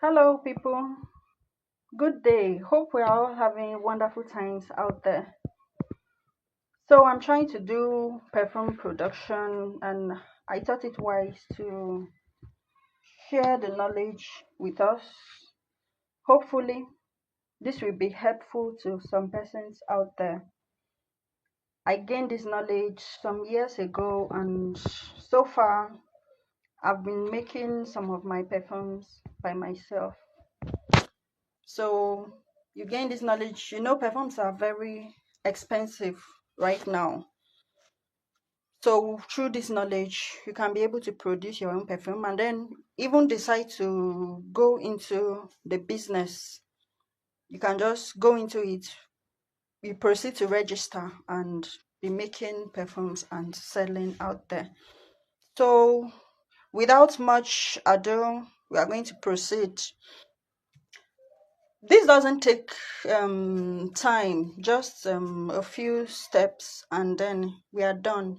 Hello, people. Good day. Hope we're all having wonderful times out there. So, I'm trying to do perfume production, and I thought it wise to share the knowledge with us. Hopefully, this will be helpful to some persons out there. I gained this knowledge some years ago, and so far, I've been making some of my perfumes by myself. So you gain this knowledge. Perfumes are very expensive right now. So through this knowledge, you can be able to produce your own perfume and then even decide to go into the business. You can just go into it. You proceed to register and be making perfumes and selling out there. So without much ado, we are going to proceed. This doesn't take time, just a few steps, and then we are done.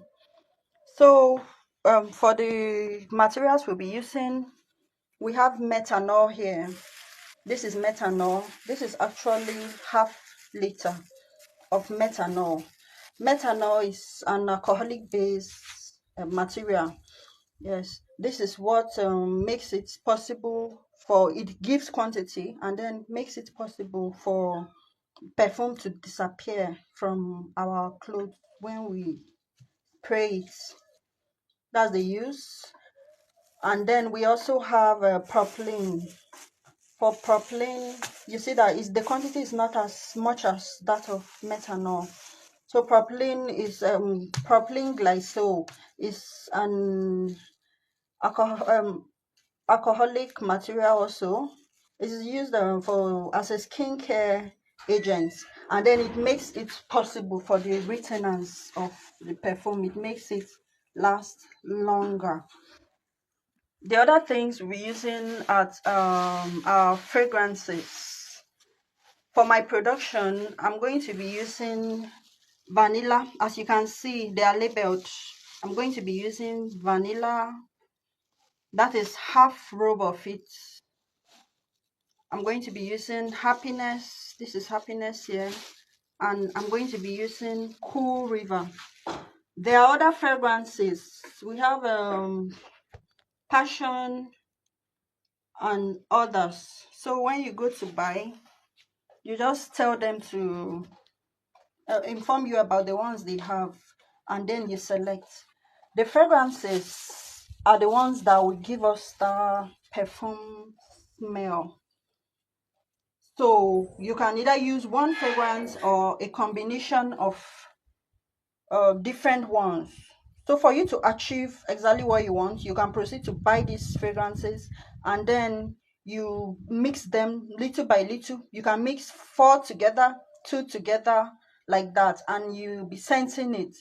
So, for the materials we'll be using, we have methanol here. This is methanol. This is actually half liter of methanol. Methanol is an alcoholic based material. Yes, this is what makes it possible for it gives quantity and then makes it possible for perfume to disappear from our clothes when we spray it. That's the use. And then we also have propylene. For propylene, you see that is the quantity is not as much as that of methanol. So propylene is propylene glycol is an alcoholic material also. It is used for as a skincare agent, and then it makes it possible for the retainers of the perfume. It makes it last longer. The other things we're using are fragrances. For my production, I'm going to be using vanilla. As you can see, they are labeled. I'm going to be using vanilla. That is half robe of it. I'm going to be using happiness. This is happiness here. And I'm going to be using Cool River. There are other fragrances. We have Passion and others. So when you go to buy, you just tell them to inform you about the ones they have, and then you select. The fragrances are the ones that will give us the perfume smell. So you can either use one fragrance or a combination of different ones. So for you to achieve exactly what you want, you can proceed to buy these fragrances and then you mix them little by little. You can mix four together, two together, like that, and you'll be sensing it.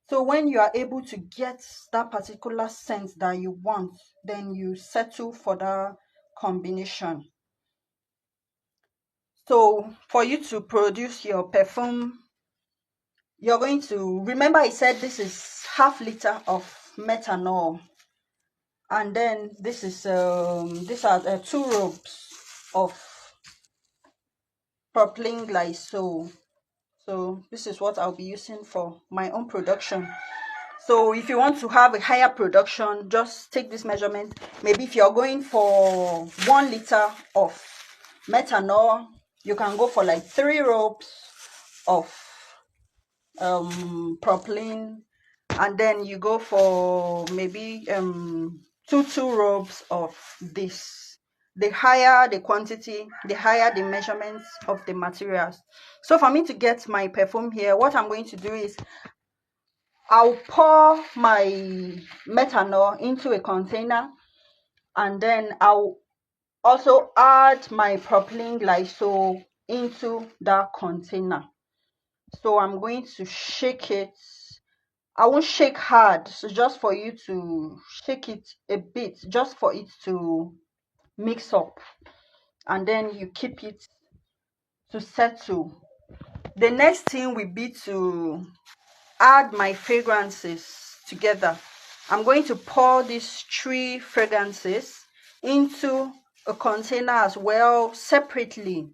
So when you are able to get that particular scent that you want, then you settle for that combination. So for you to produce your perfume, you're going to remember I said this is half liter of methanol, and then this is these are two robes of propylene glycol. So this is what I'll be using for my own production. So if you want to have a higher production, just take this measurement. Maybe if you're going for 1 liter of methanol, you can go for like 3 robes of propylene, and then you go for maybe two robes of this. The higher the quantity, the higher the measurements of the materials. So for me to get my perfume here, what I'm going to do is I'll pour my methanol into a container, and then I'll also add my propylene glycol into that container. So I'm going to shake it. I won't shake hard, so just for you to shake it a bit, just for it to mix up, and then you keep it to settle. The next thing will be to add my fragrances together. I'm going to pour these 3 fragrances into a container as well separately,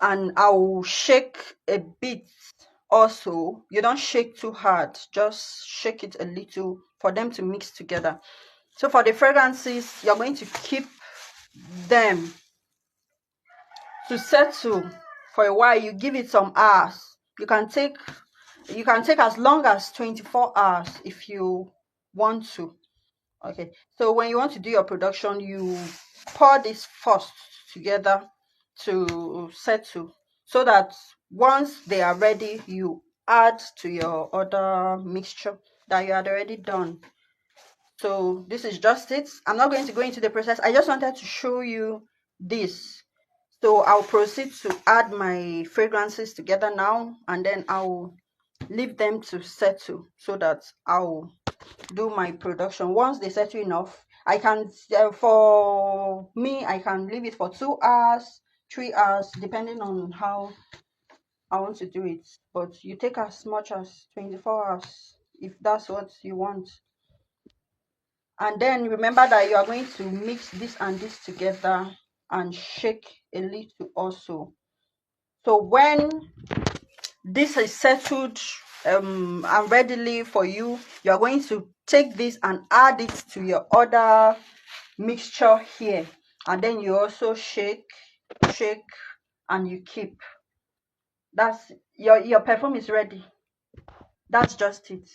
and I'll shake a bit also. You don't shake too hard, just shake it a little for them to mix together. So for the fragrances, you're going to keep them to settle for a while. You give it some hours. You can take as long as 24 hours if you want to. Okay, so when you want to do your production, you pour this first together to settle, so that once they are ready, you add to your other mixture that you had already done. So this is just it. I'm not going to go into the process. I just wanted to show you this. So I'll proceed to add my fragrances together now, and then I'll leave them to settle so that I'll do my production. Once they settle enough, I can for me, I can leave it for 2 hours, 3 hours, depending on how I want to do it. But you take as much as 24 hours if that's what you want. And then remember that you are going to mix this and this together and shake a little also. So when this is settled and readily for you, you are going to take this and add it to your other mixture here, and then you also shake, and you keep. That's your perfume is ready. That's just it.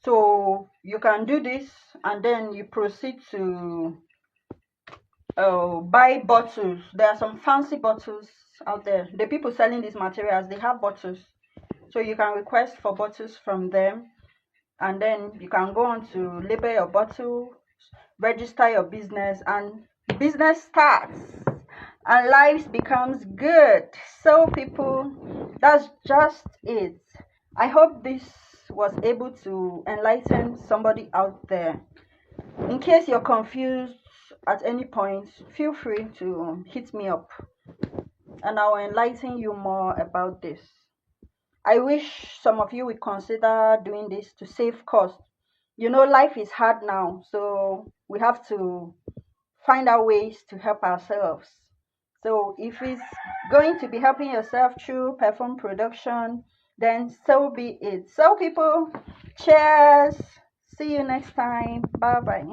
So you can do this, and then you proceed to buy bottles. There are some fancy bottles out there. The people selling these materials, they have bottles, so you can request for bottles from them, and then you can go on to label your bottle, register your business, and business starts and life becomes good. So people, that's just it. I hope this was able to enlighten somebody out there. In case you're confused at any point, feel free to hit me up and I'll enlighten you more about this. I wish some of you would consider doing this to save cost. Life is hard now, so we have to find out ways to help ourselves. So if it's going to be helping yourself through perfume production, then so be it. So people, cheers. See you next time. Bye bye.